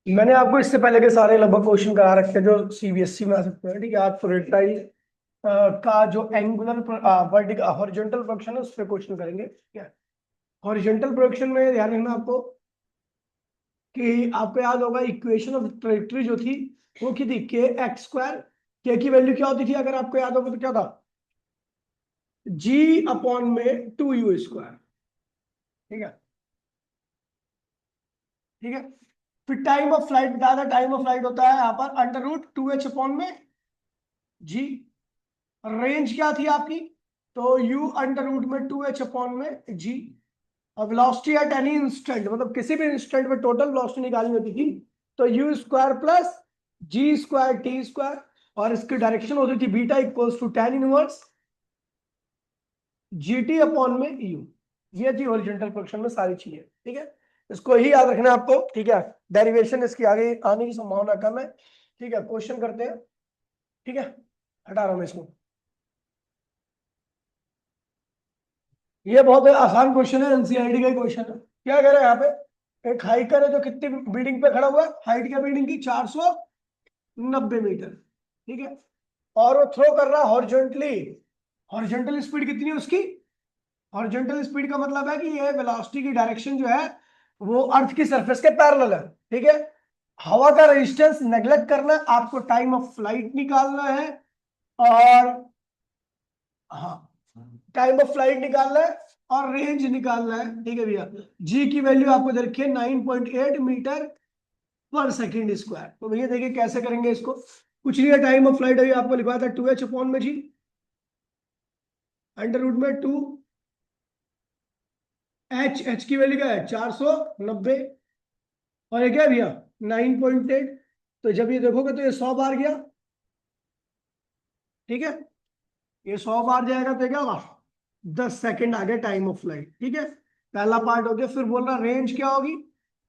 मैंने आपको इससे पहले के सारे लगभग क्वेश्चन करा रखे हैं जो सीबीएसई में आ सकते हैं। ठीक है, आज प्रोजेक्टाइल का जो एंगुलर वर्टिकल हॉरिजॉन्टल प्रोजेक्शन है उस पर क्वेश्चन करेंगे। ठीक है, हॉरिजॉन्टल प्रोजेक्शन में ध्यान रखना आपको कि आपको याद होगा इक्वेशन ऑफ ट्रेजेक्टरी जो थी वो की थी के एक्स स्क्वायर। के की वैल्यू क्या होती थी अगर आपको याद होगा तो क्या था, जी अपॉन में 2u स्क्वायर। ठीक है, ठीक है। फिर टाइम ऑफ फ्लाइट बताया था, टाइम ऑफ फ्लाइट होता है यहाँ पर अंडर रूट 2h अपॉन में जी। रेंज क्या थी आपकी, तो u अंडर रूट में 2h अपॉन में जी। अब वेलोसिटी एट एनी इंस्टेंट मतलब किसी भी इंस्टेंट में टोटल वेलोसिटी निकालनी होती थी तो u square plus g square t square, और इसकी डायरेक्शन होती थी beta equals to tan inverse g t upon में यू। ये थी हॉरिजॉन्टल प्रोजेक्शन में सारी चीजें। ठीक है, इसको ही याद रखना है आपको। ठीक है, डेरिवेशन इसकी आगे आने की संभावना कम है। ठीक है, क्वेश्चन करते हैं। ठीक है, हटा रहा हूं मैं इसको। ये बहुत आसान क्वेश्चन है, एनसीईआरटी का क्वेश्चन है। क्या कह रहा है यहाँ पे, एक हाइकर है जो कितनी बिल्डिंग पे खड़ा हुआ है, हाइट क्या बिल्डिंग की 490 मीटर। ठीक है, और वो थ्रो कर रहा है हॉरिजॉन्टली। हॉरिजॉन्टल स्पीड कितनी है उसकी, हॉरिजॉन्टल स्पीड का मतलब है कि ये वेलोसिटी की डायरेक्शन जो है वो अर्थ की सरफेस के पैरेलल है। ठीक है, हवा का रेजिस्टेंस नेग्लेक्ट करना है, आपको टाइम ऑफ फ्लाइट निकालना है। और हाँ, टाइम ऑफ फ्लाइट निकालना है और रेंज निकालना है। ठीक है भैया, जी की वैल्यू आपको दे रखी है 9.8 मीटर पर सेकेंड स्क्वायर। तो भैया देखिए कैसे करेंगे इसको। कुछ नहीं है, टाइम ऑफ फ्लाइट अभी आपको लिखा था 2h अपॉन में जी अंडर रूट में 2 एच की वैल्यू क्या है 490, और ये क्या है भैया 9.8। तो जब ये देखोगे तो ये 100 बार गया। ठीक है, ये 100 बार जाएगा तो क्या होगा, 10 सेकंड आ गया टाइम ऑफ फ्लाइट। ठीक है, पहला पार्ट हो गया। फिर बोल रहा रेंज क्या होगी,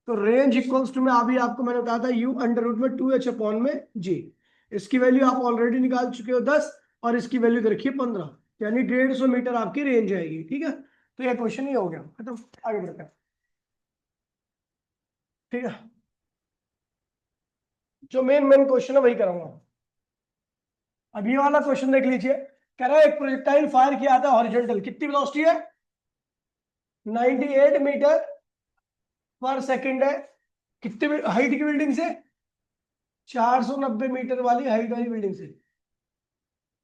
तो रेंज इक्वल्स टू में अभी आपको मैंने बताया था यू अंडर रूट में 2h अपॉन में जी। इसकी वैल्यू आप ऑलरेडी निकाल चुके हो 10, और इसकी वैल्यू दे रखी है 15, यानी 150 मीटर आपकी रेंज आएगी। ठीक है, तो ये क्वेश्चन ही हो गया खत्म। आगे बढ़ते हैं। ठीक है, जो मेन मेन क्वेश्चन है वही कराऊंगा। अब ये वाला क्वेश्चन देख लीजिए। कह रहा है एक प्रोजेक्टाइल फायर किया था हॉरिजॉन्टल, कितनी वेलोसिटी है 98 मीटर पर सेकंड है। कितनी हाइट की बिल्डिंग से, 490 मीटर वाली हाइट वाली बिल्डिंग से।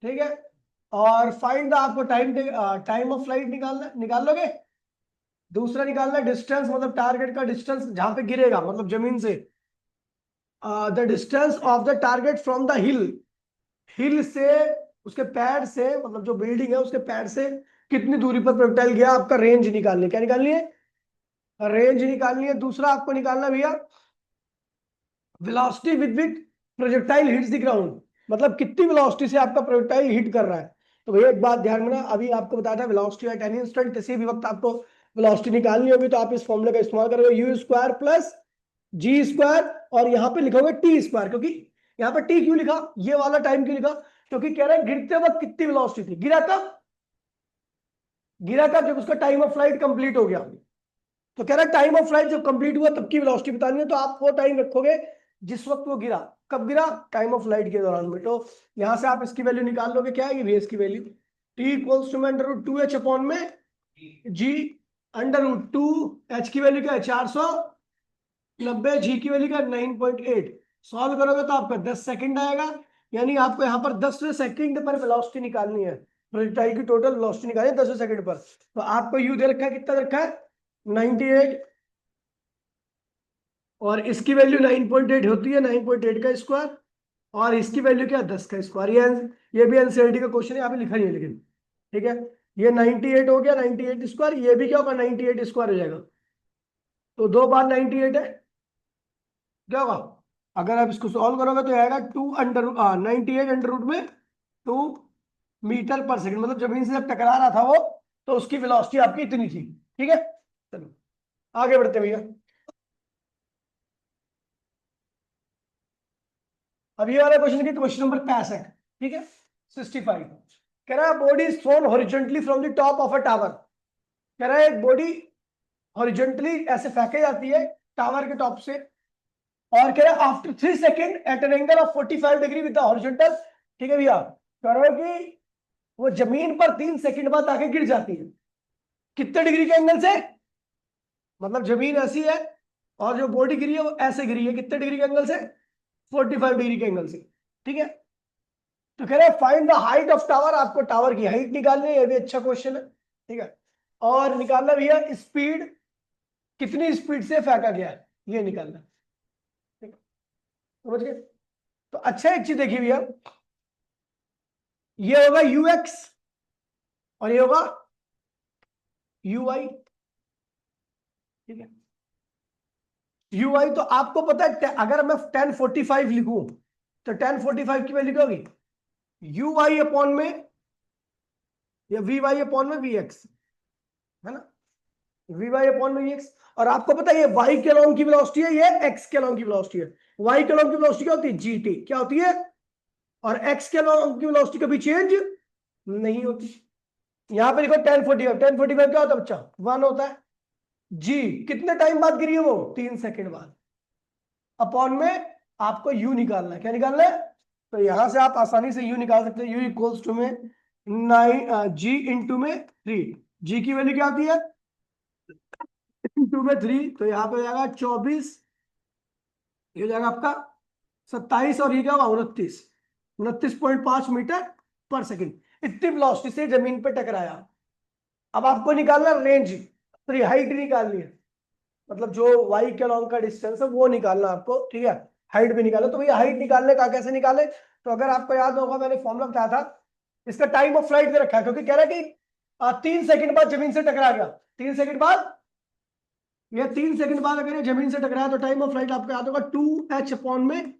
ठीक है, और फाइंड द, आपको टाइम टाइम ऑफ फ्लाइट निकालना, निकाल लोगे। दूसरा निकालना डिस्टेंस, मतलब टारगेट का डिस्टेंस जहां पे गिरेगा, मतलब जमीन से। The distance of the target from the hill, hill से उसके पैड से, मतलब जो बिल्डिंग है उसके पैड से कितनी दूरी पर प्रोजेक्टाइल गया। आपका रेंज निकालनी है। क्या निकालनी है, रेंज निकालनी है। दूसरा आपको निकालना भैया velocity with which projectile hits the ground, मतलब कितनी वेलोसिटी से आपका प्रोजेक्टाइल हिट कर रहा है। तो भैया एक बात ध्यान में ना, अभी आपको बताया था वेलोसिटी एट एनी इंस्टेंट, किसी भी वक्त आपको वेलोसिटी निकालनी होगी तो आप इस फॉर्मूले का इस्तेमाल करोगे, u square plus g square, और यहाँ पे लिखोगे टी स्क्वायर। क्योंकि यहाँ पे टी क्यों लिखा, ये वाला टाइम क्यों लिखा, क्योंकि कह रहे हैं गिरते वक्त कितनी वेलोसिटी थी, गिरा कब, गिरा कब जब उसका टाइम ऑफ फ्लाइट कंप्लीट हो गया। तो कह रहा है टाइम ऑफ फ्लाइट जब कंप्लीट हुआ तब की वेलोसिटी बतानी है, तो आप वो टाइम रखोगे जिस वक्त वो गिरा। कब गिरा, टाइम ऑफ फ्लाइट के दौरान में। तो यहां से आप इसकी वैल्यू निकाल लोगे, क्या आएगी भैया इसकी value, t equals to under root 2h upon में जी अंडर रूट 2। एच की वैल्यू क्या है 490, जी की वैल्यू क्या है 9.8। सॉल्व करोगे तो आपका 10 सेकंड आएगा, यानी आपको यहाँ पर 10वें सेकंड पर वेलोसिटी निकालनी है। प्रोजेक्टाइल की टोटल वेलोसिटी निकालनी है 10वें सेकंड पर। तो आपको यू दे रखा है, कितना दे रखा है 98, और इसकी वैल्यू 9.8 होती है, 9.8 का स्क्वायर, और इसकी वैल्यू क्या है 10 का स्क्वायर। ये भी एनसीईआरटी का क्वेश्चन है, यहाँ पे लिखा नहीं है लेकिन। ठीक है, ये 98 हो गया, 98 स्क्वायर, ये भी क्या होगा 98 स्क्वायर हो जाएगा। तो दो बार 98 है, क्या होगा, अगर आप इसको सॉल्व करोगे तो आएगा 2 अंडर 98 अंडर रूट में 2 मीटर पर सेकंड, मतलब जमीन से जब टकरा रहा था वो, तो उसकी वेलोसिटी आपकी इतनी थी। ठीक है, चलो आगे बढ़ते हैं भैया। अब ये वाला क्वेश्चन की क्वेश्चन नंबर 65। ठीक है, 65 कह रहा है body is throne horizontally from the top of a tower. कह रहा है एक बॉडी हॉरिजॉन्टली ऐसे फेंके जाती है टावर के टॉप से, और कह रहे after 3 second at an angle of 45 degree with the horizontal. ठीक है भैया, करो कि वो जमीन पर 3 सेकंड बाद आके गिर जाती है, कितने डिग्री के एंगल से? मतलब जमीन ऐसी है और जो बॉडी गिरी है वो ऐसे गिरी है, कितने डिग्री के एंगल से? 45 डिग्री के एंगल से। ठीक है, तो कह रहे हैं find the height of tower, आपको टावर की हाइट निकालनी है, ये भी अच्छा क्वेश्चन है। ठीक है, और निकालना भैया स्पीड, कितनी स्पीड से फेंका गया है ये निकालना। ठीक है, समझ गए? तो अच्छा एक चीज देखिए भैया, ये होगा यूएक्स और ये होगा यूआई। ठीक है, यूआई तो आपको पता है, अगर मैं 1045 लिखूं तो 1045 की वैल्यू क्या होगी? यूआई अपॉन में या वी वाई अपॉन में वी एक्स, है ना? वी वाई अपॉन में वी एक्स। और आपको पता है ये वाई के अलॉन्ग की वेलोसिटी है, ये एक्स के अलॉन्ग की वेलोसिटी है। वाई के अलॉन्ग की वेलोसिटी क्या होती है? जीटी। क्या होती है? और एक्स के अलॉन्ग की वेलोसिटी कभी चेंज नहीं होती। यहां पे देखो 1045, 1045 क्या होता है बच्चा? 1 होता है। जी कितने टाइम बाद गिरी है वो? 3 सेकंड बाद। अपॉन में आपको यू निकालना है, क्या निकालना है? तो यहां से आप आसानी से यू निकाल सकते हैं, यू इक्वल्स टू में 9 जी इंटू में 3। जी की वैल्यू क्या आती है? इंटू में 3, तो यहाँ पे हो जाएगा 24, ये हो जाएगा आपका 27, और ये क्या होगा? 29, 29.5 मीटर पर सेकंड। इतनी वेलोसिटी से जमीन पे टकराया। अब आपको निकालना रेंज, तो हाइट निकालनी है, मतलब जो वाई के लॉन्ग का डिस्टेंस है वो निकालना आपको। ठीक है, हाइट भी निकालो। तो भैया हाइट निकालने का कैसे निकाले? तो अगर आपको याद होगा मैंने फॉर्मूला बताया था, इसका टाइम ऑफ फ्लाइट दे रखा है, क्योंकि कह रहा है कि 3 सेकंड बाद जमीन से टकरा गया। 3 सेकंड बाद, ये 3 सेकंड बाद अगर ये जमीन से टकराया तो टाइम ऑफ फ्लाइट आपको याद होगा 2h अपॉन में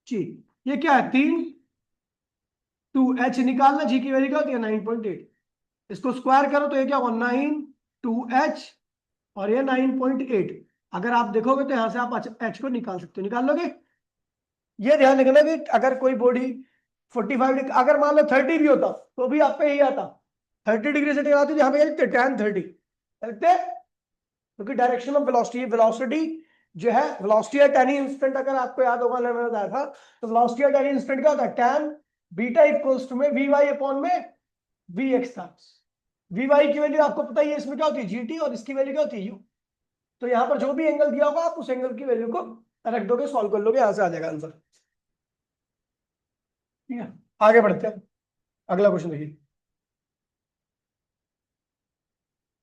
जी। ये क्या है? 3, 2h निकालना, जी की वैल्यू क्या होती है? 9.8। इसको स्क्वायर करो तो ये क्या होगा? 9, 2h और ये 9.8। अगर आप देखोगे तो यहां से आप h को निकाल सकते हो, निकाल लोगे? ये ध्यान रखना कि अगर कोई बॉडी 45 डिग्री, अगर मान लो 30 भी होता तो भी आप पे यही आता। 30 डिग्री से टकराती तो यहाँ पे क्या लिखते? tan 30 लिखते, क्योंकि डायरेक्शन ऑफ वेलोसिटी, वेलोसिटी जो है, वेलोसिटी एट एनी इंस्टेंट, अगर आपको याद होगा मैंने बताया था, तो वेलोसिटी एट एनी इंस्टेंट क्या होता है? tan बीटा इक्वल्स टू में वी वाई अपॉन में वी एक्स था। वी वाई की वैल्यू आपको पता ही है, इसमें क्या होती है? जीटी, और इसकी वैल्यू क्या होती है? यू। तो यहाँ पर जो भी एंगल दिया होगा आप उस एंगल की वैल्यू को रख दोगे, सॉल्व कर लोगे, यहां से आ जाएगा आंसर। ठीक है, आगे बढ़ते हैं, अगला क्वेश्चन देखिए।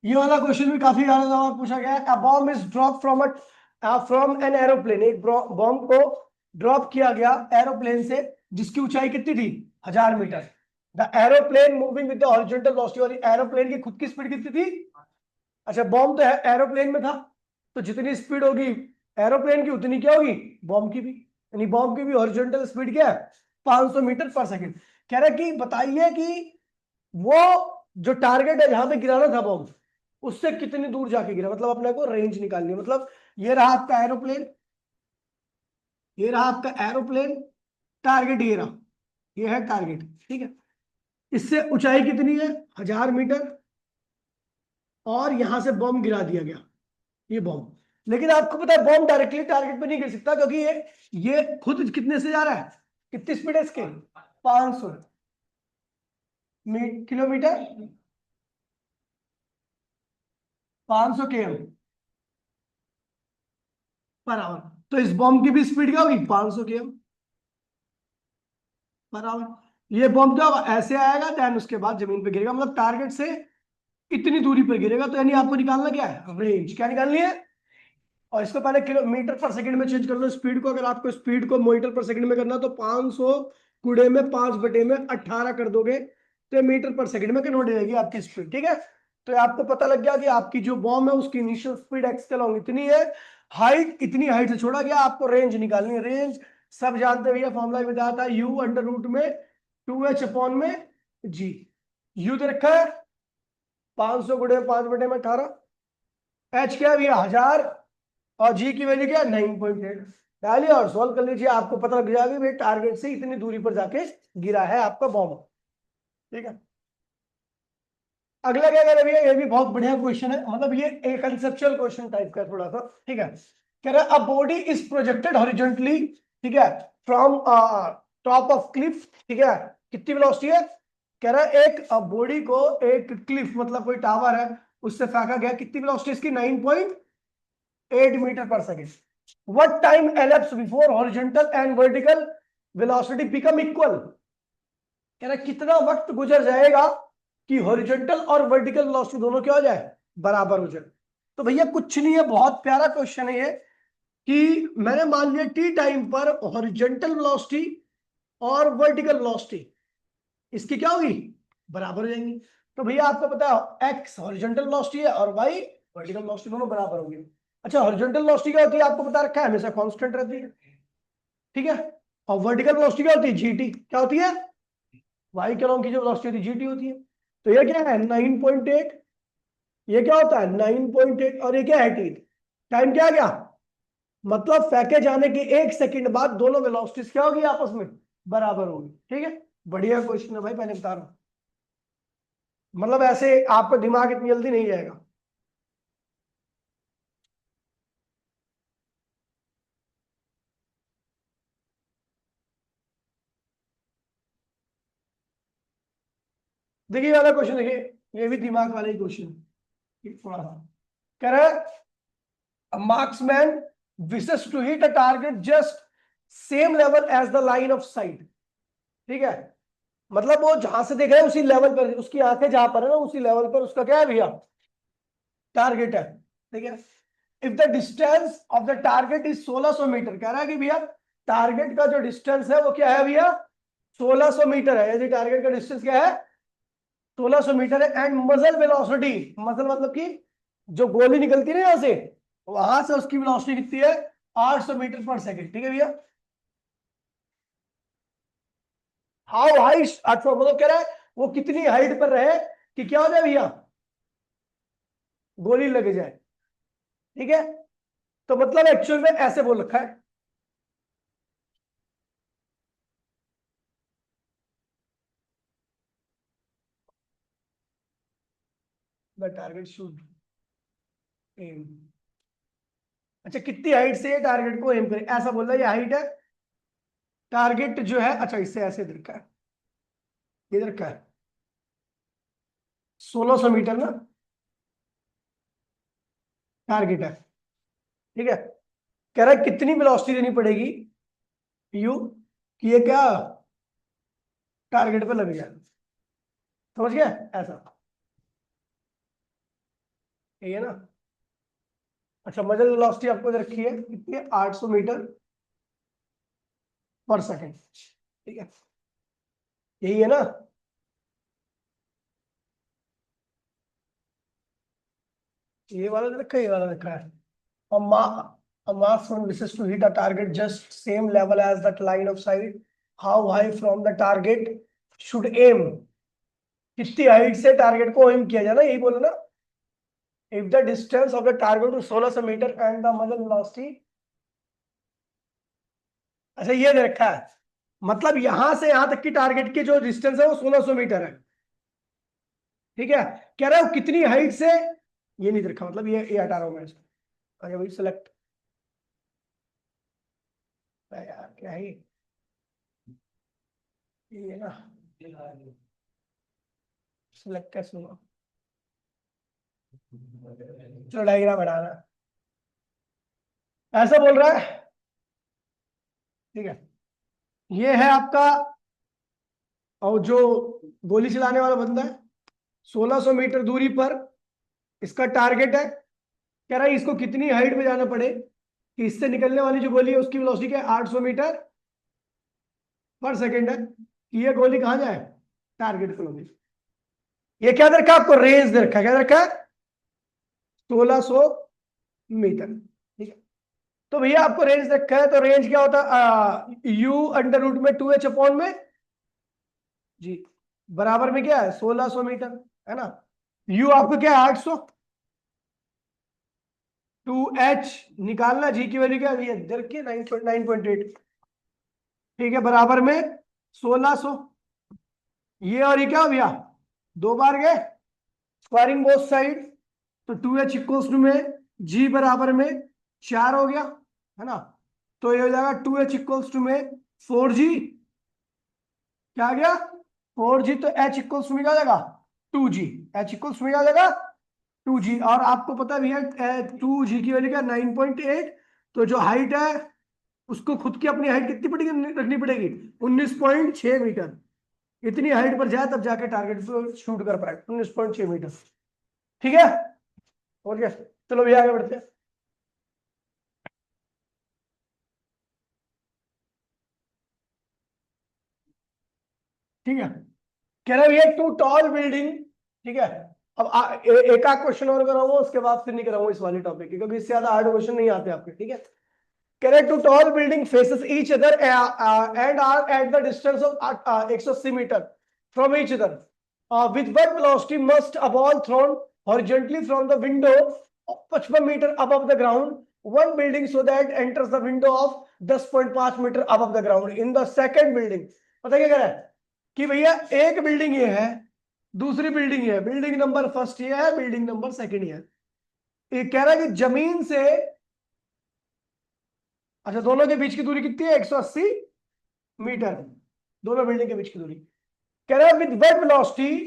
ये वाला क्वेश्चन भी काफी ज्यादा सवाल पूछा गया है। A bomb is drop from an aeroplane, एक बॉम्ब को ड्रॉप किया गया एरोप्लेन से, जिसकी ऊंचाई कितनी थी? 1000 metre. The aeroplane moving with the horizontal velocity, और एरोप्लेन की खुद की स्पीड कितनी थी? अच्छा, बॉम्ब तो एरोप्लेन में था, तो जितनी स्पीड होगी एरोप्लेन की उतनी क्या होगी? बॉम्ब की भी। यानी बॉम्ब की भी हॉरिजॉन्टल स्पीड क्या है? 500 मीटर पर सेकंड। कह रहा है कि बताइए कि वो जो टारगेट है जहां पे गिराना था बॉम्ब, उससे कितनी दूर जाके गिरा, मतलब अपने को रेंज निकालनी है। मतलब ये रहा आपका एरोप्लेन, ये रहा आपका एरोप्लेन, टारगेट ये रहा, ये है टारगेट। ठीक है, इससे ऊंचाई कितनी है? 1000 मीटर, और यहां से बॉम्ब गिरा दिया गया, ये बॉम्ब। लेकिन आपको पता है बॉम्ब डायरेक्टली टारगेट पे नहीं गिर सकता, क्योंकि ये खुद कितने से जा रहा है? कितनी स्पीड है इसके? 500 किलोमीटर, 500 km पर आवर। तो इस बॉम्ब की भी स्पीड क्या होगी? 500 km पर आवर। ये बॉम्ब क्या होगा? ऐसे आएगा, देन उसके बाद जमीन पे गिरेगा, मतलब टारगेट से इतनी दूरी पर गिरेगा। तो यानी आपको निकालना क्या है? रेंज। क्या निकालनी है? और इसको पहले किलोमीटर पर सेकंड में चेंज कर लो स्पीड को। अगर आपको स्पीड को मीटर पर सेकंड में करना तो 500 गुणे में 5 बटे में 18 कर दोगे, तो ये मीटर पर सेकंड में कन्वर्ट हो जाएगी आपकी स्पीड। ठीक है, तो ये आपको पता लग गया कि आपकी जो बॉम्ब है उसकी इनिशियल स्पीड एक्स के लॉन्ग इतनी है, हाइट इतनी हाइट से छोड़ा गया। आपको रेंज निकालनी है। रेंज सब जानते भैया, फॉर्मूला बताया था, यू अंडर रूट में 2h अपॉन में जी। यू दे रखा है 500 गुणे 5 बटे में 18, एच क्या है भैया? 1000, और जी की वैल्यू क्या है? 9.8। डालिए और सॉल्व कर लीजिए, आपको पता लग जाएगा भाई टारगेट से इतनी दूरी पर जाके गिरा है आपका बॉम्ब। ठीक है, अगला क्या करें भैया? ये भी बहुत बढ़िया क्वेश्चन है, मतलब ये एक कंसेप्चुअल क्वेश्चन टाइप का थोड़ा सा। ठीक है, कह रहा है a body is projected horizontally, ठीक है, फ्रॉम टॉप ऑफ क्लिफ, ठीक है, कितनी वेलोसिटी है, कह रहा है एक बॉडी को एक क्लिफ मतलब कोई टावर है उससे फेंका गया, कितनी वेलोसिटी इसकी 9.8 मीटर पर second. What time elapsed before horizontal and vertical velocity become equal, कह रहा है कितना वक्त गुजर जाएगा कि हॉरिजॉन्टल और वर्टिकल वेलोसिटी दोनों क्या हो जाए, बराबर हो जाए। तो भैया कुछ नहीं है, बहुत प्यारा क्वेश्चन है ये, कि मैंने मान लिया टी टाइम पर हॉरिजॉन्टल वेलोसिटी और वर्टिकल वेलोसिटी इसकी क्या होगी, बराबर हो जाएंगी। तो भैया आपको पता है एक्स हॉरिजॉन्टल वेलोसिटी है और वाई वर्टिकल वेलोसिटी, दोनों बराबर होगी। अच्छा हॉरिजॉन्टल वेलोसिटी क्या होती है आपको बता रखा है, हमेशा कांस्टेंट रहती है, ठीक है, और वर्टिकल वेलोसिटी क्या होती है, जीटी, क्या होती है, वाई के अलॉन्ग की जो वेलोसिटी होती है जीटी होती है। तो ये क्या है 9.8, ये क्या होता है 9.8 और ये क्या है टी, टाइम क्या आ गया, मतलब फेंके जाने के 1 सेकंड बाद दोनों वेलोसिटीज क्या होगी आपस में, बराबर होगी, ठीक है। बढ़िया क्वेश्चन है भाई, पहले बता रहा हूं, मतलब ऐसे आपका दिमाग इतनी जल्दी नहीं जाएगा। देखिए वाला क्वेश्चन, देखिए ये भी दिमाग वाला ही क्वेश्चन, थोड़ा सा कह रहा है marksman wishes to hit a target just same level as the line of sight, ठीक है, मतलब वो जहां से देख रहा है उसी लेवल पर, उसकी आंखें जहां पर है ना उसी लेवल पर उसका क्या है भैया, टारगेट है, ठीक है। If the distance of the target is 1600 metre, कह रहा है कि भैया टारगेट का जो डिस्टेंस है वो क्या है भैया, 1600 मीटर है, यदि टारगेट का डिस्टेंस क्या है 1600 मीटर है, एंड मजल वेलोसिटी, मजल मतलब कि जो गोली निकलती है ना यहां से, वहां से उसकी वेलोसिटी कितनी है 800 मीटर पर सेकंड, ठीक है भैया। हाउ हाई, अच्छा मतलब कह रहा है वो कितनी हाइट पर रहे कि क्या हो जाए भैया, गोली लग जाए, ठीक है। तो मतलब एक्चुअल में ऐसे बोल रखा है, द टारगेट शुड एम, अच्छा कितनी हाइट से टारगेट को एम करे, ऐसा बोल रहा है, ये हाइट है, टारगेट जो है, अच्छा इससे ऐसे इधर का है, इधर का है 1600 मीटर ना टारगेट है, ठीक है। कह रहा है कितनी वेलोसिटी देनी पड़ेगी यू, कि ये क्या टारगेट पे लग जाए, समझ गया ऐसा, ये है ना। अच्छा मजल वेलोसिटी आपको इधर रखी है कितनी है 800 मीटर पर सेकंड, ठीक है, यही है ना। ये वाला रखा है, ये वाला रखा है, a ma- a marksman wishes to hit a target just same level as that line of sight, how high from the target should aim, कितनी हाइट से टारगेट को एम किया जाए ना, यही बोलो ना। if the distance of the target to 1600 metre and the muzzle velocity, अच्छा ये दे रखा है, मतलब यहां से यहां तक की टारगेट की जो डिस्टेंस है वो 1600 मीटर है, ठीक है। कह रहा है वो कितनी हाइट से, ये नहीं दे रखा, मतलब ये हटा रहा हूं मैं इसको, अच्छा भाई सेलेक्ट, यार क्या है ये ना, सिलेक्ट कैसे होगा, चलो डायग्राम हटाना, ऐसा बोल रहा है, ठीक है। ये है आपका, और जो गोली चलाने वाला बंदा है 1600 मीटर दूरी पर इसका टारगेट है, कह रहा है इसको कितनी हाइट में जाना पड़े कि इससे निकलने वाली जो गोली है उसकी वेलोसिटी क्या है 800 मीटर पर सेकंड है, कि ये गोली कहां जाए, टारगेट पे लगे। ये क्या दे रखा है आपको, रेंज दे रखा है, क्या दे रखा है 1600 मीटर, ठीक है। तो भैया आपको रेंज रखा है, तो रेंज क्या होता है यू अंडर रूट में 2h अपॉन में जी, बराबर में क्या है 1600 मीटर, है ना। यू आपको क्या है 800, 2h निकालना, जी की वैल्यू क्या है भैया इधर की 9.8, ठीक है, बराबर में 1600, ये और ये क्या हो भैया दो बार गए, स्क्वायरिंग बोथ साइड, तो 2h इक्वल्स टू में जी बराबर में 4 हो गया, है ना। तो ये हो जाएगा 2h इक्वल्स टू में 4g, क्या आ गया 4g, तो h इक्वल्स टू में क्या आ जाएगा 2g, h इक्वल्स टू में क्या आ जाएगा 2g। और आपको पता भी है 2g की वैल्यू क्या 9.8, तो जो हाइट है उसको खुद की अपनी हाइट कितनी पड़ेगी रखनी पड़ेगी 19.6 मीटर। इतनी हाइट पर जाए तब जाके टारगेट को शूट कर पाए, 19.6 मीटर। ठीक है, और क्या, चलो भैया आगे बढ़ते हैं। ठीक है, कह रहा है भैया टू टॉल बिल्डिंग। ठीक है, अब एक आध क्वेश्चन और कराऊंगा, उसके बाद फिर नहीं कराऊंगा इस वाले टॉपिक की, क्योंकि इससे ज्यादा हार्ड क्वेश्चन नहीं आते आपके। ठीक है, कह रहे two tall building faces each other and are at the distance of 180 metre from each other, with what velocity must a ball thrown horizontally from the window 55 meter above the ground one building so that enters the window of 10.5 metre above the ground in the second building। पता क्या कह रहा है कि भैया एक building ये है, दूसरी बिल्डिंग ये है, बिल्डिंग नंबर फर्स्ट ये है, बिल्डिंग नंबर सेकंड ये है। ये कह रहा है कि जमीन से, अच्छा दोनों के बीच की दूरी कितनी है 180 मीटर, दोनों बिल्डिंग के बीच की दूरी। कह रहा है विद वेट वेलोसिटी,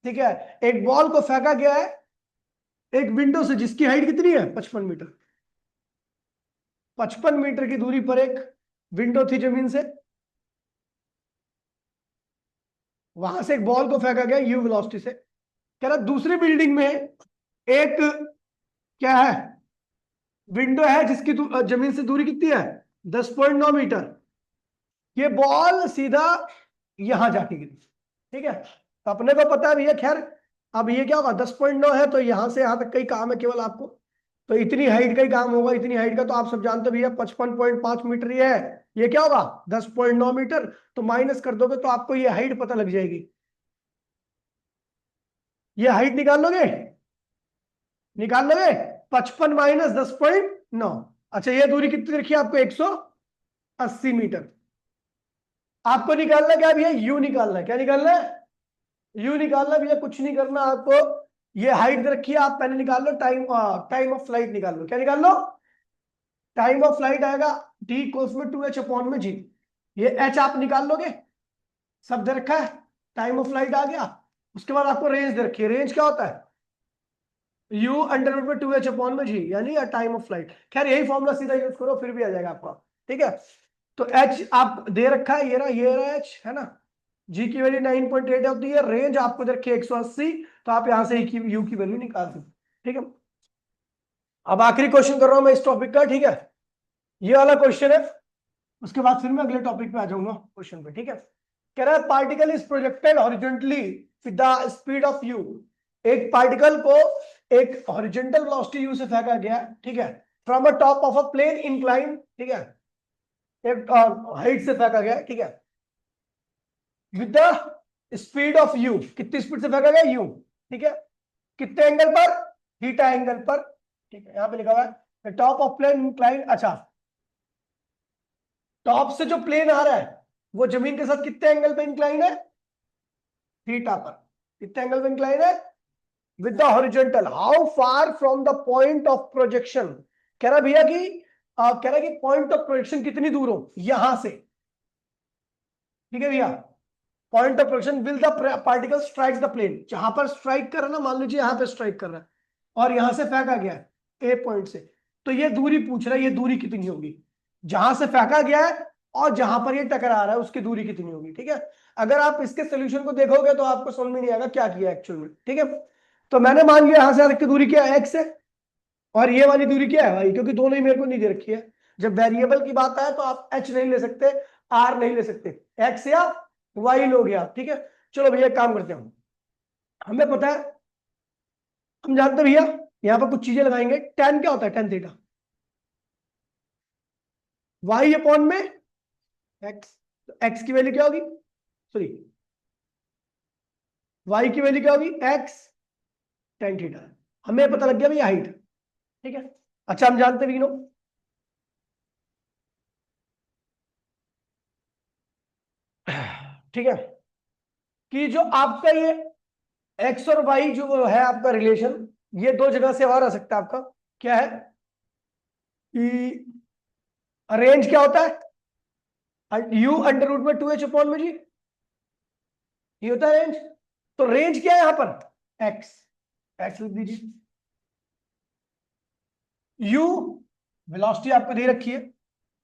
ठीक है, एक बॉल को फेंका गया है एक विंडो से जिसकी हाइट कितनी है 55 मीटर, 55 मीटर की दूरी पर एक विंडो थी जमीन से, वहां से एक बॉल को फेंका गया यू वेलोसिटी से। कह रहा दूसरी बिल्डिंग में एक क्या है विंडो है जिसकी जमीन से दूरी कितनी है 10.9 मीटर, ये बॉल सीधा यहां जाके गिरी। ठीक है, तो अपने को पता है भैया, खैर अब ये क्या होगा 10.9 है, तो यहां से यहां तक का ही काम है केवल आपको, तो इतनी हाइट का ही काम होगा, इतनी हाइट का तो आप सब जानते भैया 55.5 मीटर ये है, ये क्या होगा 10.9 मीटर, तो माइनस कर दोगे तो आपको ये हाइट पता लग जाएगी। ये हाइट निकाल लोगे, निकाल लोगे 55 माइनस 10.9, अच्छा ये दूरी कितनी रखी है आपको 180 मीटर। आपको निकालना क्या भैया यू निकालना है, क्या निकालना है यू निकालना भैया, कुछ नहीं करना आपको, ये हाइट दे रखी है आप पहले निकाल लो, टाइम ऑफ फ्लाइट निकाल लो, क्या निकाल लो टाइम ऑफ फ्लाइट आएगा टी इक्वल्स में 2h अपॉन में जी, ये एच आप निकाल लोगे, सब दे रखा है, टाइम ऑफ फ्लाइट आ गया। उसके बाद आपको रेंज दे रखी है, रेंज क्या होता है यू अंडर रूट में 2h अपॉन में जी, यानी टाइम ऑफ फ्लाइट। खैर यही फॉर्मूला सीधा यूज करो फिर भी आ जाएगा आपका। ठीक है, तो एच आप दे रखा है, ये रहा एच, है ना, जी की वैल्यू 9.8 होती है, रेंज आपको दे रखी है 180, तो आप यहां से यू की वैल्यू निकाल सकते। ठीक है, अब आखिरी क्वेश्चन कर रहा हूं मैं इस टॉपिक का। ठीक है, ये वाला क्वेश्चन है, उसके बाद फिर मैं अगले टॉपिक पे आ जाऊंगा क्वेश्चन पे। ठीक है, कह रहा है particle is projected horizontally with the speed of you, एक पार्टिकल को एक हॉरिजॉन्टल वेलोसिटी यू से फेंका गया, ठीक है, from a top of a plane incline, ठीक है, एक हाइट से फेंका गया, ठीक है, with the speed of u, कितनी स्पीड से फेंका गया यू, ठीक है, कितने एंगल पर थीटा एंगल पर। ठीक है, यहां पे लिखा हुआ है टॉप ऑफ प्लेन इंक्लाइन, अच्छा टॉप से जो प्लेन आ रहा है वो जमीन के साथ कितने एंगल पे इंक्लाइन है थीटा पर, कितने एंगल पे इंक्लाइन है with the horizontal, how far from the point of projection. कह रहा भैया कि कह रहा कि पॉइंट ऑफ प्रोजेक्शन कितनी दूर हो यहां से। ठीक है भैया, point of projection will the particle strike the plane, जहां पर स्ट्राइक कर रहा है ना, मान लीजिए यहां पे स्ट्राइक कर रहा है और यहां से फेंका गया है ए पॉइंट से, तो ये दूरी पूछ रहा है, ये दूरी कितनी होगी जहां से फेंका गया है और जहां पर ये टकरा रहा है उसकी दूरी कितनी होगी। ठीक है, अगर आप इसके सोल्यूशन को देखोगे तो आपको समझ में नहीं आएगा क्या किया एक्चुअल में। ठीक है, तो मैंने मान लिया यहां से यहां तक की दूरी क्या है एक्स है, और ये वाली दूरी क्या है भाई, क्योंकि दोनों ही मेरे को नहीं दे रखी है। जब वेरिएबल की बात आए तो आप एच नहीं ले सकते, आर नहीं ले सकते, एक्स या वाई लो गया। ठीक है, चलो भैया काम करते हैं, हमें पता है, हम जानते हैं भैया, यहां पर कुछ चीजें लगाएंगे, टेन क्या होता है टेन थीटा, वाई अपॉन में एक्स, तो एक्स की वैल्यू क्या होगी, सॉरी वाई की वैल्यू क्या होगी एक्स टेन थीटा, हमें पता लग गया भैया हाइट। ठीक है, अच्छा हम जानते भी नो, ठीक है, कि जो आपका ये एक्स और वाई जो है आपका रिलेशन, ये दो जगह से और आ सकता है आपका, क्या है रेंज क्या होता है, यू अंडर रूट में 2h अपॉन में जी, ये होता है रेंज। तो रेंज क्या है यहां पर, एक्स, एक्स लिख दीजिए। यू वेलोसिटी आपको दे रखी है,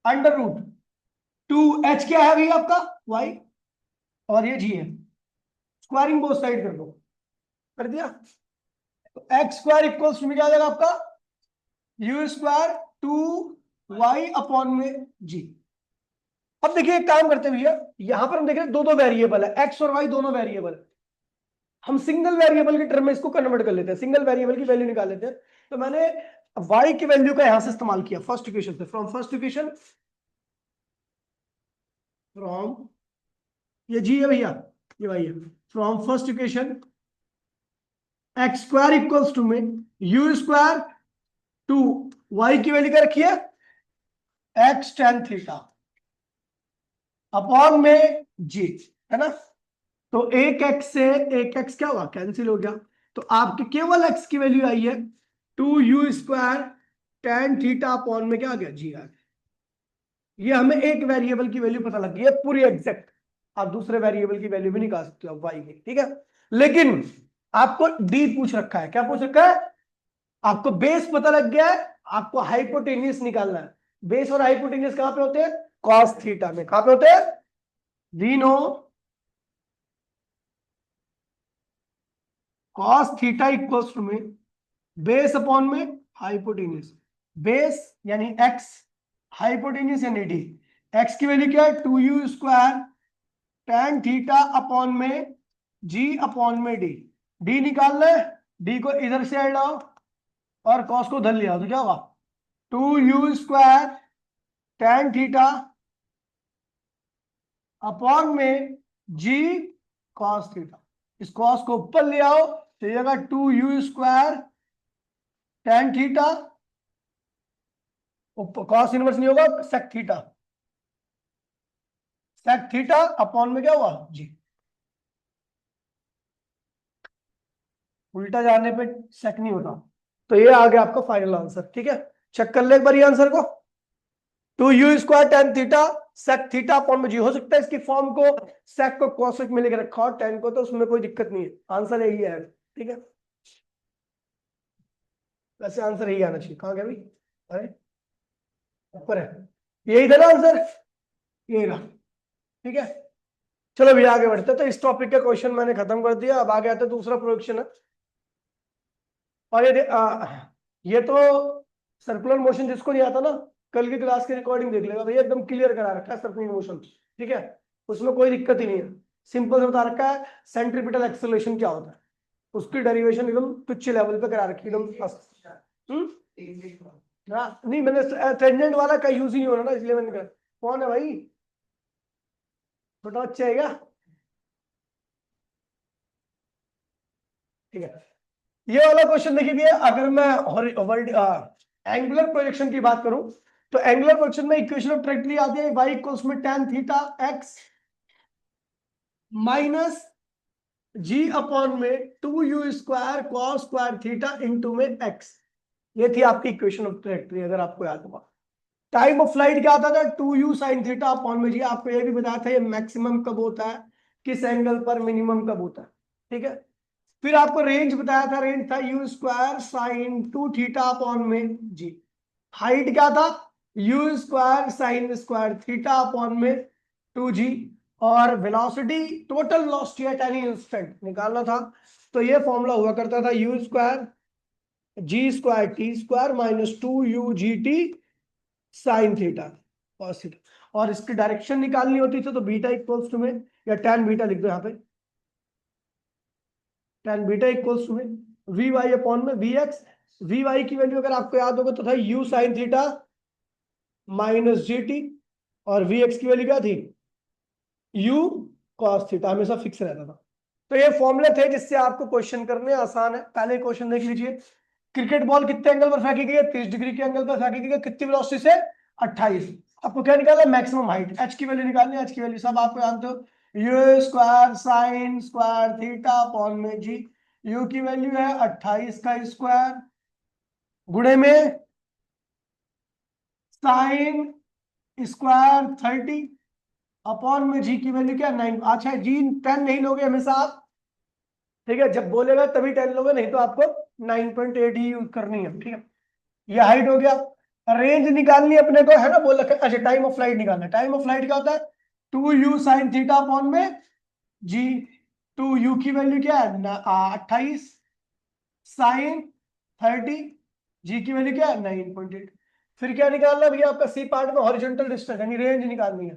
अंडर रूट 2h क्या है भैया आपका, वाई, और ये जी है, स्क्वायरिंग बोथ साइड कर दो, कर दिया। तो एक्स स्क्वायर इक्वल्स टू में क्या आ जाएगा आपका, यू स्क्वायर 2y अपॉन में जी। अब देखिए एक काम करते हैं भैया, यहां पर हम देख रहे हैं दो दो वेरिएबल है, एक्स और वाई दोनों वेरिएबल है। हम सिंगल वेरिएबल के टर्म में इसको कन्वर्ट कर लेते हैं, सिंगल वेरिएबल की वैल्यू निकाल लेते हैं। तो मैंने y की वैल्यू का यहां से इस्तेमाल किया फर्स्ट इक्वेशन से, फ्रॉम फर्स्ट इक्वेशन, फ्रॉम, ये जी है भैया, ये y है, from first equation x square equals to में यू स्क्वायर टू y की वैल्यू क्या रखी है, एक्स टेन थीटा अपॉन में जी, है ना। तो एक एक्स से एक एक्स क्या हुआ, कैंसिल हो गया। तो आपके केवल एक्स की वैल्यू आई है 2u square tan theta upon में क्या आ गया, जी आ गया। ये हमें एक वेरिएबल की वैल्यू पता लग गई है पूरी एग्जैक्ट। आप दूसरे वेरिएबल की वैल्यू भी निकाल सकते हो वाई की, ठीक है। लेकिन आपको डी पूछ रखा है, क्या पूछ रखा है, आपको बेस पता लग गया है, आपको हाइपोटेन्यूस निकालना है। बेस और हाइपोटेन्यूस कहां पे होते हैं, कॉस थीटा में। कहां पे होते हैं, we know cos theta equals to में बेस अपॉन में हाइपोटेन्यूस। बेस यानी एक्स, हाइपोटेन्यूस यानी डी। एक्स की वैल्यू क्या है, 2u square tan theta upon में जी अपॉन में डी। डी निकालना है, डी को इधर से ऐड आओ और कॉस को उधर ले आओ, तो क्या होगा, 2u square tan theta upon में जी कॉस थीटा। इस कॉस को ऊपर ले आओ तो ये 2u square tan theta, cos inverse नहीं होगा, sec theta, sec theta upon में क्या हुआ, जी। उल्टा जाने पे सेक नहीं होता। तो ये आ गया आपका फाइनल आंसर, ठीक है। चेक कर ले एक बार ये आंसर को, 2u square tan theta sec theta upon में जी। हो सकता है इसकी फॉर्म को सेक को कोसेक में लेकर रखा हो, टेन को, तो उसमें कोई दिक्कत नहीं है, आंसर यही है, ठीक है। वैसे आंसर यही आना चाहिए, कहाँ गया भाई, अरे ऊपर है, यही था ना आंसर, यही रहा, ठीक है। चलो भी आगे बढ़ते, तो इस टॉपिक का क्वेश्चन मैंने खत्म कर दिया। अब आगे आता है दूसरा प्रोडक्शन है। और ये तो सर्कुलर मोशन जिसको नहीं आता ना, कल की क्लास की रिकॉर्डिंग देख लेगा भैया, एकदम क्लियर करा रखा है सर्कुलर मोशन, ठीक है। उसमें कोई दिक्कत ही नहीं है, सिंपल से बता रखा है सेंट्रीपिटल एक्सेलरेशन क्या होता है, उसकी डेरिवेशन एकदम तुच्छ लेवल पे करा रखी एकदम मस्त। हाँ नहीं, मैंने टेंजेंट वाला का यूज ही नहीं हो रहा ना, इसलिए मैंने कहा। कौन है भाई, छोटा बच्चा है क्या, ठीक है। ये वाला क्वेश्चन देखिए भैया, अगर मैं एंगुलर प्रोजेक्शन की बात करूं, तो एंगुलर प्रोजेक्शन में इक्वेशन ऑफ ट्रैजेक्टरी आती है y इक्वल्स में tan थीटा x माइनस जी अपॉन में 2u square cos square theta into में x। ये थी आपकी इक्वेशन ऑफ ट्रैजेक्टरी, अगर आपको याद होगा। टाइम ऑफ फ्लाइट क्या आता था, 2u साइन थीटा अपॉन में जी। आपको ये भी बताया था ये मैक्सिमम कब होता है, किस एंगल पर मिनिमम कब होता है, ठीक है। फिर आपको रेंज बताया था, रेंज था u square sine two theta upon में जी। हाइट क्या था, u square sine square theta upon में 2g। और velocity, total velocity at any instant निकालना था, तो ये फॉर्मूला हुआ करता था u square g square t square minus 2u/gt sine theta cos theta. और इसकी डायरेक्शन निकालनी होती थी तो बीटा इक्वल्स टू में, या टैन बीटा लिख दो यहाँ पे, tan बीटा इक्वल्स टू में वी वाई अपॉन में वी एक्स। वी वाई की वैल्यू अगर आपको याद होगा तो था you sine theta minus G T, और वी एक्स की वैल्यू क्या थी, यू कॉस थीटा, हमेशा फिक्स रहता था। तो ये फॉर्मूले थे जिससे आपको क्वेश्चन करने आसान है। पहले क्वेश्चन देख लीजिए, क्रिकेट बॉल कितने एंगल पर फेंकी गई है, 30 डिग्री के एंगल पर फेंकी गई है, कितनी वेलोसिटी से, 28। आपको क्या निकालना है, मैक्सिमम हाइट, एच की वैल्यू निकालनी है। एच की वैल्यू सब आपको जानते हो, you square sine square theta upon में जी। यू की वैल्यू है 28 का स्क्वायर गुणे में साइन स्क्वायर 30 अपॉन में जी की वैल्यू क्या 9। अच्छा जी 10 नहीं लोगे हमेशा आप, ठीक है, जब बोलेगा तभी 10 लोगे, नहीं तो आपको 9.8 ही यूज करनी है, ठीक है। ये हाइट हो गया। रेंज निकालनी है अपने को, है ना, बोल रखा है। अच्छा टाइम ऑफ फ्लाइट निकालना है। टाइम ऑफ फ्लाइट क्या होता है, 2u साइन थीटा अपॉन में जी। 2u की वैल्यू क्या है 28 साइन 30, जी की वैल्यू क्या है 9.8। फिर क्या निकालना है भैया, आपका सी पार्ट में हॉरिजॉन्टल डिस्टेंस यानी रेंज निकालनी है।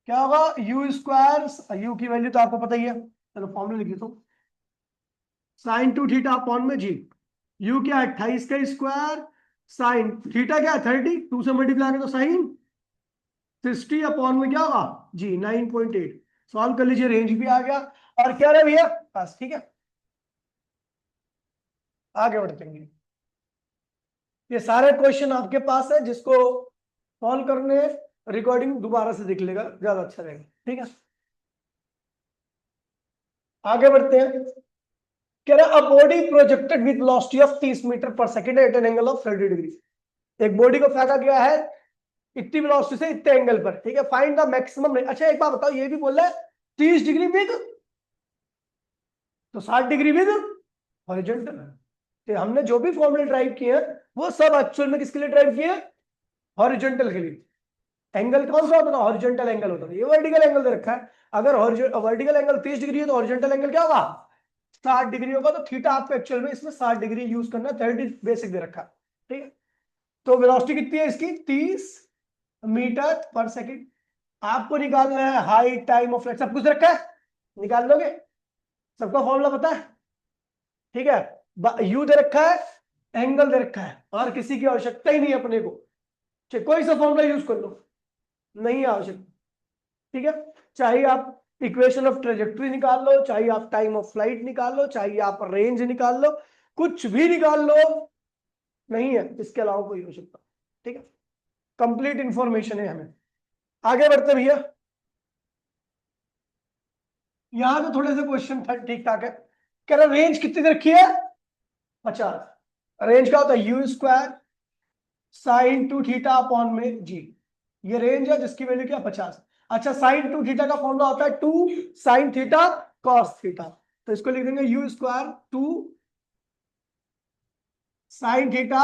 क्या होगा, यू स्क्वायर, यू की वैल्यू तो आपको पता ही है, चलो फॉर्मूला लिखिए तो, साइन 2 थीटा अपॉन में जी। यू क्या है 28 का स्क्वायर, साइन थीटा क्या है 30, 2 से मल्टीप्लाई करें तो साइन 60 अपॉन में क्या होगा जी 9.8। सॉल्व कर लीजिए, रेंज भी आ गया। और क्या रहे भैया बस, ठीक है, आगे बढ़ते हैं। ये सारे क्वेश्चन आपके पास है, जिसको सॉल्व करने रिकॉर्डिंग दोबारा से देख लेगा, ज्यादा अच्छा रहेगा, ठीक है। आगे बढ़ते हैं। कह रहा a body projected with velocity of 30 metre per second at an angle of 30 degree. एक बॉडी को फेंका गया है इतनी वेलोसिटी से इतने एंगल पर, ठीक है, फाइंड द मैक्सिमम। अच्छा एक बात बताओ, ये भी बोल रहा है 30 डिग्री विद, तो 60 डिग्री विद हॉरिजॉन्टल। तो हमने जो भी फॉर्मूले ड्राइव किए हैं वो सब एक्चुअल में किसके लिए ड्राइव किए हैं, हॉरिजॉन्टल के लिए। एंगल कौन सा होता था, हॉरिजॉन्टल एंगल होता था। ये वर्टिकल एंगल दे रखा है, अगर वर्टिकल एंगल 30 डिग्री है तो हॉरिजॉन्टल एंगल क्या होगा 60 डिग्री होगा। तो थीटा आपको एक्चुअल में इसमें 60 डिग्री यूज करना, 30 बेसिक दे रखा है, ठीक है। तो वेलोसिटी कितनी है इसकी 30 मीटर पर सेकंड। आपको निकालना है हाइट, टाइम ऑफ फ्लाइट, सब कुछ रखा है, निकाल लोगे, सबका फॉर्मूला पता है, ठीक है। यू दे रखा है, एंगल दे रखा है, और किसी की आवश्यकता ही नहीं है अपने को, चाहे कोई सा फॉर्मूला यूज कर लो, नहीं आवश्यक, ठीक है। चाहे आप इक्वेशन ऑफ ट्रेजेक्ट्री निकाल लो, चाहे आप टाइम ऑफ फ्लाइट निकाल लो, चाहे आप रेंज निकाल लो, कुछ भी निकाल लो, नहीं है इसके अलावा कोई आवश्यकता, ठीक है। कंप्लीट इंफॉर्मेशन है हमें। आगे बढ़ते भैया, यहां तो थोड़े से क्वेश्चन ठीक ठाक है। कह रहा रेंज कितनी दे रखी है 50। रेंज क्या होता है you square sign 2 theta upon में जी। ये रेंज है जिसकी वैल्यू क्या 50। अच्छा साइन 2 थीटा का फॉर्मूला होता है 2 साइन थीटा कॉस थीटा, तो इसको लिख देंगे you square 2 sine theta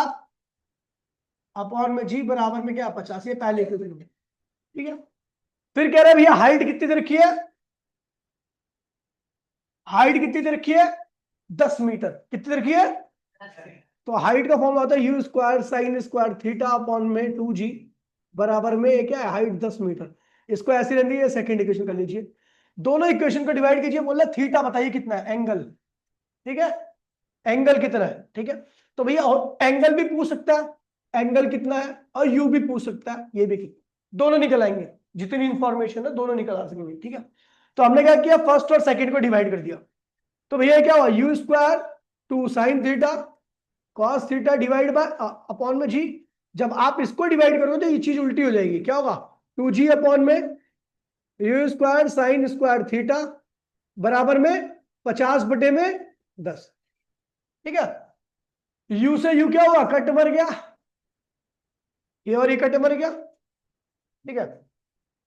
upon में जी बराबर में क्या 50। ये पहले इक्वेशन में, ठीक है। फिर कह रहे हैं भैया हाइट कितनी दे रखी है, हाइट कितनी दे रखी है 10 मीटर। कितनी दे रखी है, तो हाइट का फॉर्मूला होता है you square sine square theta upon में 2g बराबर में क्या है हाइट 10 मीटर। इसको ऐसे रहने दीजिए, सेकंड इक्वेशन कर लीजिए, दोनों इक्वेशन को डिवाइड कीजिए, बोला थीटा बताइए कितना है एंगल, ठीक है, एंगल कितना है, ठीक है। तो भैया एंगल भी पूछ सकता है एंगल कितना है, और यू भी पूछ सकता है ये भी कितना, दोनों निकल आएंगे, जितनी इंफॉर्मेशन है दोनों निकल आ सकेंगे, ठीक है। तो हमने क्या किया, फर्स्ट और सेकंड को डिवाइड कर दिया, तो भैया क्या हुआ you square 2 sign theta cos theta divide by upon में जी। जब आप इसको डिवाइड करोगे तो ये चीज उल्टी हो जाएगी, क्या होगा 2g अपॉन में u square sine square theta बराबर में 50 बटे में 10, ठीक है। यू से यू क्या हुआ कट मर गया, ये और ये कट मर गया, ठीक है।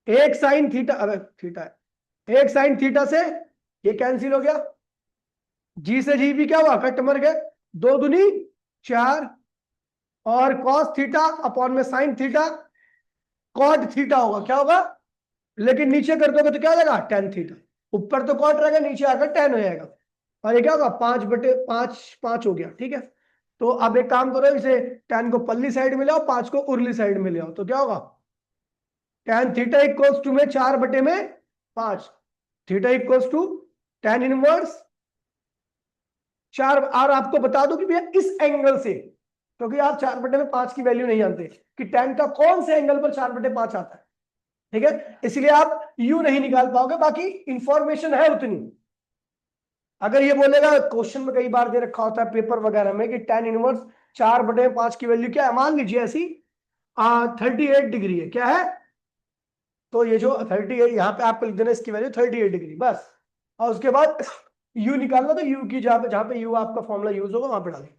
एक साइन थीटा, अबे थीटा है, एक साइन थीटा से ये कैंसिल हो गया, जी से जी भी क्या हुआ कट मर गए, 2 दूनी 4, और कॉस थीटा अपॉन में साइन थीटा कॉट थीटा होगा, क्या होगा, लेकिन नीचे कर दोगे तो क्या हो जाएगा टेन थीटा। ऊपर तो कॉट रहेगा, नीचे आकर टेन हो जाएगा, और ये क्या होगा 5/5 5 हो गया, ठीक है। तो अब एक काम करो, इसे टेन को पल्ली साइड में ले आओ, 5 को उर्ली साइड में ले आओ, तो क्या होगा टेन थीटा इक्वल्स टू में 4/5, theta equals to tan inverse 4। और आपको बता दो कि भैया इस एंगल से, क्योंकि आप 4/5 की वैल्यू नहीं जानते कि टेन का कौन से एंगल पर 4/5 आता है, ठीक है, इसलिए आप यू नहीं निकाल पाओगे, बाकी इंफॉर्मेशन है उतनी। अगर ये बोलेगा क्वेश्चन में कई बार दे रखा होता है पेपर वगैरह में कि टेन इनवर्स 4/5 की वैल्यू क्या है, मान लीजिए ऐसी 38 डिग्री है, क्या है, तो ये जो 38 यहाँ पे आपको लिख देना इसकी वैल्यू 38 डिग्री बस, और उसके बाद यू निकालना, तो यू की जहां पे यू आपका फॉर्मूला यूज होगा वहां पे डालें।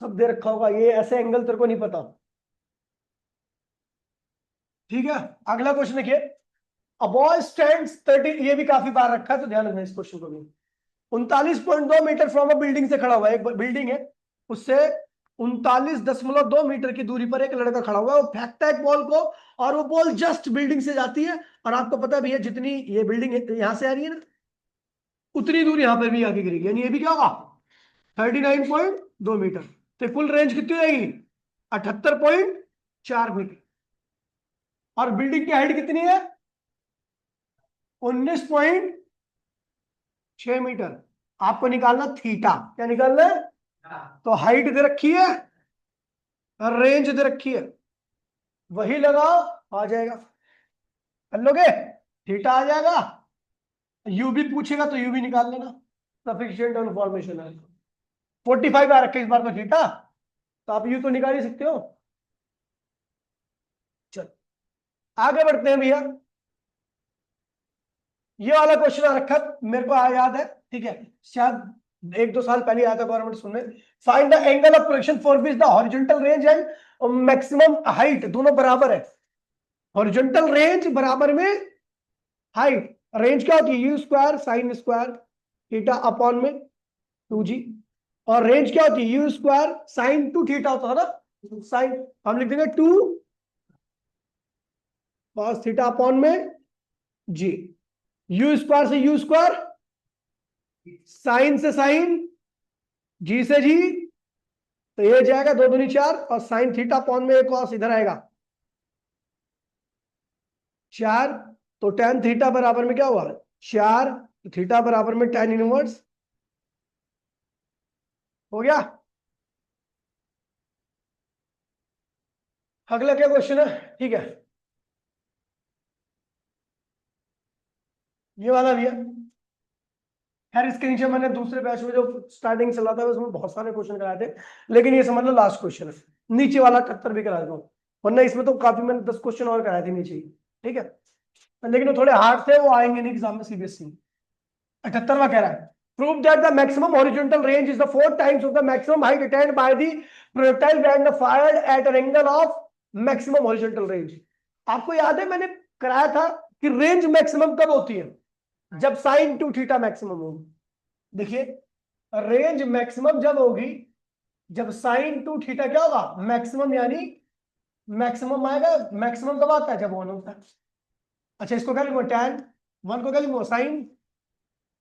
सब दे रखा होगा, ये ऐसे एंगल तेरे को नहीं पता। ठीक है, अगला क्वेश्चन देखिए। अ बॉय स्टैंड्स 30, ये भी काफी बार रखा है तो ध्यान रखना इस क्वेश्चन को भी। 39.2 मीटर फ्रॉम अ बिल्डिंग से खड़ा हुआ है, एक बिल्डिंग है, उससे 39.2 मीटर की दूरी पर एक लड़का खड़ा हुआ है, वो फेंकता है एक बॉल को, और वो बॉल जस्ट बिल्डिंग से जाती है, और आपको पता भी है जितनी ये बिल्डिंग यहां से आ रही है ना, उतनी दूर यहां पर भी आगे गिरेगी, यानी ये भी क्या होगा 39.2 मीटर। तो कुल रेंज कितनी हो जाएगी 78.4 मीटर। और बिल्डिंग की हाइट कितनी है 19.6 मीटर। आपको निकालना थीटा, क्या निकालना है, तो हाइट दे रखी है और रेंज दे रखी है, वही लगाओ आ जाएगा। कर लोगे, थीटा आ जाएगा। यू भी पूछेगा तो यू भी निकाल लेना, सफिशिएंट इन्फॉर्मेशन है। 45 आ रखे इस बार तो थीटा, तो आप यू तो निकाल ही सकते हो। चलो आगे बढ़ते हैं भैया। ये वाला क्वेश्चन आ रखा है, मेरे को याद है, ठीक है, शायद 1-2 साल पहले आया था गवर्नमेंट सुनने। Find the angle of projection for which the horizontal range and maximum height दोनों बराबर है। हॉरिजॉन्टल रेंज बराबर में हाइट, रेंज क्या होती है you square sine square theta upon में 2g, और रेंज क्या होती है यू स्क्वायर साइन 2 थीटा होता है ना, साइन हम लिख देंगे 2 cos थीटा अपॉन में जी। यू स्क्वायर से यू स्क्वायर, साइन से साइन, जी से जी, तो ये जाएगा 2 दूनी 4, और साइन थीटा अपॉन में एक कॉस इधर आएगा 4, तो tan थीटा बराबर में क्या हुआ 4, तो थीटा बराबर में tan इनवर्स हो गया। अगला क्या क्वेश्चन है, ठीक है, ये वाला भी है। खैर इसके नीचे मैंने दूसरे बैच में जो स्टार्टिंग चला था उसमें बहुत सारे क्वेश्चन कराए थे, लेकिन ये समझ लो लास्ट क्वेश्चन है। नीचे वाला 78 भी करा दूं, वरना इसमें तो काफी मैंने 10 क्वेश्चन और कराए थे नीचे ही, ठीक है, लेकिन वो थोड़े हार्ड थे, वो आएंगे नहीं एग्जाम में सीबीएसई। 78वां कह रहा है prove that the maximum horizontal range is the 4 times of the maximum height attend by the projectile when fired eight an angle of maximum horizontal range. आपको याद है मैंने कराया था कि रेंज मैक्सिमम कब होती है, जब साइन 2 थीटा मैक्सिमम होगी। देखिए रेंज मैक्सिमम जब होगी जब साइन 2 थीटा क्या होगा मैक्सिमम, यानी मैक्सिमम आएगा, मैक्सिमम कब आता है जब 1 होता है। अच्छा इसको क्या लिखूंगा tan 1 को क्या लिखूंगा साइन,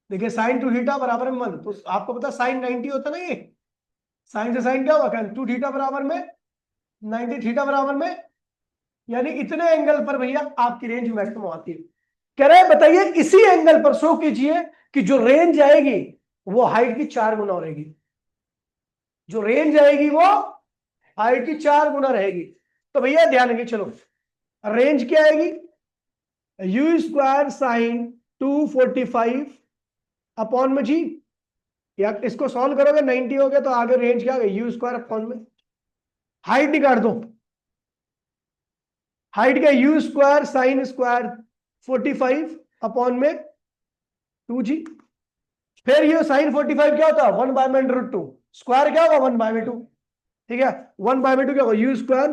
देखिए साइन 2 थीटा बराबर में 1, तो आपको पता साइन 90 होता ना, ये साइन से साइन क्या होगा 2 थीटा बराबर में 90 थीटा बराबर में, यानी इतने एंगल पर भैया आपकी रेंज मैक्सिमम आती है। कह रहे हैं बताइए इसी एंगल पर शो कीजिए कि जो रेंज आएगी वो हाइट की 4 गुना रहेगी, जो रेंज आएगी वो हाइट की 4 गुना रहेगी। तो भैया ध्यान रखिए, चलो रेंज क्या आएगी यू स्क्वायर साइन 245 अपॉन में जी, या इसको सॉल्व करोगे 90 हो गया, तो आगे रेंज क्या होगा यू स्क्वायर अपॉन में, हाइट निकाल दो, हाइट क्या you square sine square 45 upon में 2g, फिर ये साइन 45 क्या होता है 1/√2, स्क्वायर क्या होगा 1/2, ठीक है 1/2 क्या होगा यू स्क्वायर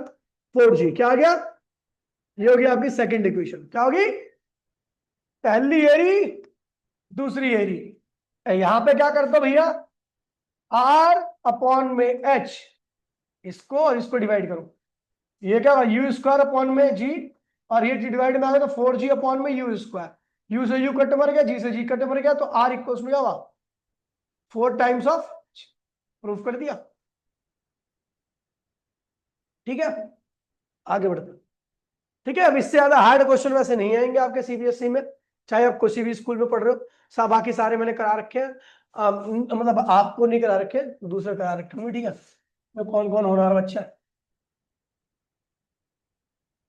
4g, क्या आ गया, ये होगी आपकी सेकंड इक्वेशन, क्या होगी पहली एरी दूसरी एरी। यहां पे क्या करता भैया r अपॉन में h, इसको और इसको डिवाइड करो, ये क्या होगा यू स्क्वायर अपॉन में g, और ये डिवाइड में आ गया तो 4g अपॉन में यू स्क्वायर, यू से यू कट मर गया, जी से जी कट मर गया, तो r इक्वल्स में क्या होगा 4 टाइम्स ऑफ, प्रूफ कर दिया। ठीक है आगे बढ़ते हैं। ठीक है अब इससे ज्यादा हार्ड क्वेश्चन वैसे नहीं आएंगे आपके सीबीएसई में, चाहे आप किसी भी स्कूल में पढ़ रहे हो, सब बाकी सारे मैंने करा रखे हैं, मतलब आपको नहीं करा रखे, दूसरे करा रखे होंगे, ठीक है, मैं कौन कौन होनहार बच्चा है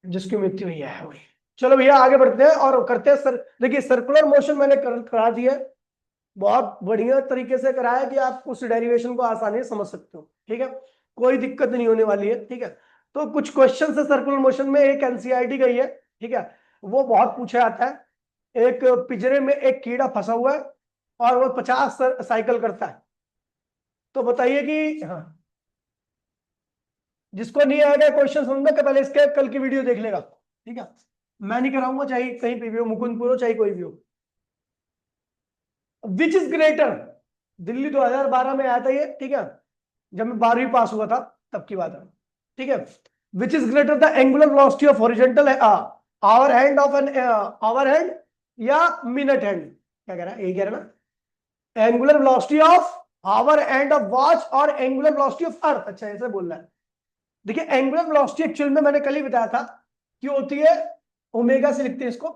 जिसकी मृत्यु हुई है वही। चलो भैया आगे बढ़ते हैं और करते हैं सर, देखिए सर्कुलर मोशन मैंने करा दिया, बहुत बढ़िया तरीके से कराया कि आप उस डेरिवेशन को आसानी से समझ सकते हो, ठीक है, कोई दिक्कत नहीं होने वाली है, ठीक है। तो कुछ क्वेश्चन से सर्कुलर मोशन में, एक एनसीईआरटी का ही है, ठीक है, वो बहुत पूछा जाता है। एक पिंजरे में एक कीड़ा फंसा हुआ है और वो 50 साइकिल करता है, तो बताइए कि हाँ जिसको नहीं आएगा क्वेश्चन समझ में, पहले इसके कल की वीडियो देख लेगा, ठीक है। मैं नहीं कराऊंगा, चाहे कहीं पे भी हो, मुकुंदपुर हो चाहे कोई भी हो। विच इज ग्रेटर, दिल्ली 2012 में आया था ये, ठीक है, जब मैं 12वीं पास हुआ था तब की बात है, ठीक है। Which is greater the angular velocity of horizontal hour hand of an hour hand या मिनट हैंड, क्या कह रहा है, यही कह रहा है ना, angular velocity of hour hand of watch और एंगुलर वेलोसिटी ऑफ अर्थ, अच्छा ऐसे बोल रहा है। देखिए एंगुलर वेलोसिटी एक्चुअल में मैंने कल ही बताया था कि होती है ओमेगा से लिखते हैं इसको,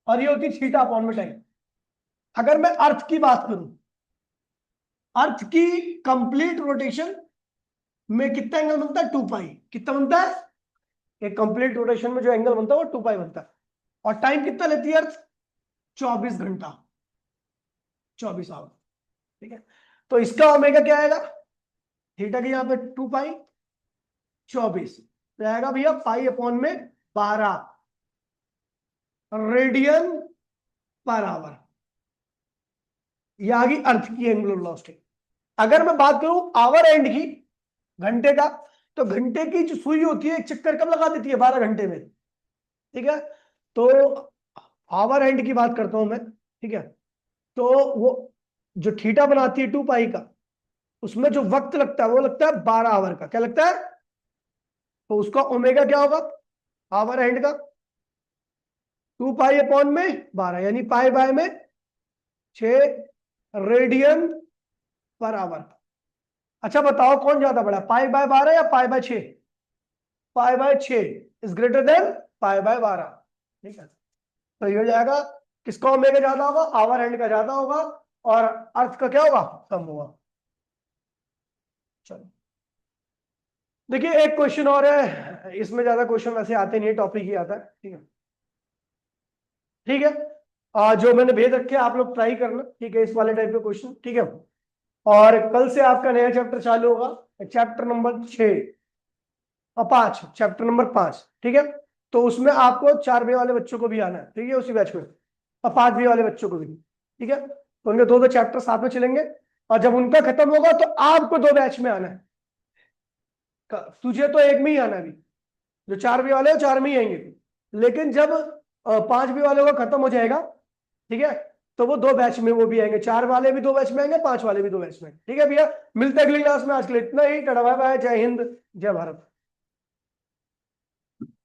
और ये होती है थीटा अपॉन में टाइम। अगर मैं अर्थ की बात करूं, अर्थ की कंप्लीट रोटेशन में कितना एंगल बनता है, 2 पाई, कितना बनता है, एक कंप्लीट रोटेशन में जो एंगल बनता है वो 2 पाई बनता है। और टाइम कितना लेती है अर्थ, 24 घंटा, 24 आवर, ठीक है। तो इसका ओमेगा क्या आएगा, थीटा की यहां पे 2 पाई 24 तो आएगा भैया पाई अपॉन में 12 रेडियन पर आवर। यह आ गई अर्थ की एंगुलर वेलोसिटी। अगर मैं बात करूं आवर एंड की, घंटे का, तो घंटे की जो सुई होती है एक चक्कर कब लगा देती है, 12 घंटे में, ठीक है। तो आवर एंड की बात करता हूं मैं, ठीक है। तो वो जो थीटा बनाती है 2 पाई का, उसमें जो वक्त लगता है वो लगता है 12 आवर का, क्या लगता है, तो उसका ओमेगा क्या होगा आवर एंड का, 2 पाई अपॉन में 12 यानी पाई बाय में 6 रेडियन पर आवर। अच्छा बताओ कौन ज्यादा बड़ा, पाई बाय 12 या pi by 6, pi by 6 is greater than pi by 12, ठीक है। तो ये हो जाएगा, किसका ओमेगा ज्यादा होगा, आवर एंड का ज्यादा होगा, और अर्थ का क्या होगा, कम होगा। चलो देखिए एक क्वेश्चन और है, इसमें ज्यादा क्वेश्चन वैसे आते नहीं, टॉपिक ही आता है, ठीक है, ठीक है। जो मैंने भेज रखे आप लोग ट्राई करना, ठीक है, इस वाले टाइप के क्वेश्चन, ठीक है। और कल से आपका नया चैप्टर चालू होगा, चैप्टर नंबर 6 और 5, चैप्टर नंबर 5, ठीक है। तो उसमें आपको 4 बी वाले बच्चों को भी आना है, ठीक है, उसी बैच में, और 5 बी वाले बच्चों को भी, ठीक है। तो उनके 2-2 चैप्टर साथ में चलेंगे, और जब उनका खत्म होगा तो आपको 2 बैच में आना है। तुझे तो एक में ही आना है, अभी जो 4 बी वाले हैं 4 में ही आएंगे, लेकिन जब 5 बी वाले का खत्म हो जाएगा, ठीक है, तो वो 2 बैच में वो भी आएंगे, 4 वाले भी 2 बैच में आएंगे, 5 वाले भी 2 बैच में, ठीक है भैया। मिलते हैं अगली क्लास में, आज के लिए इतना ही, टाटा बाय बाय, जय हिंद जय भारत।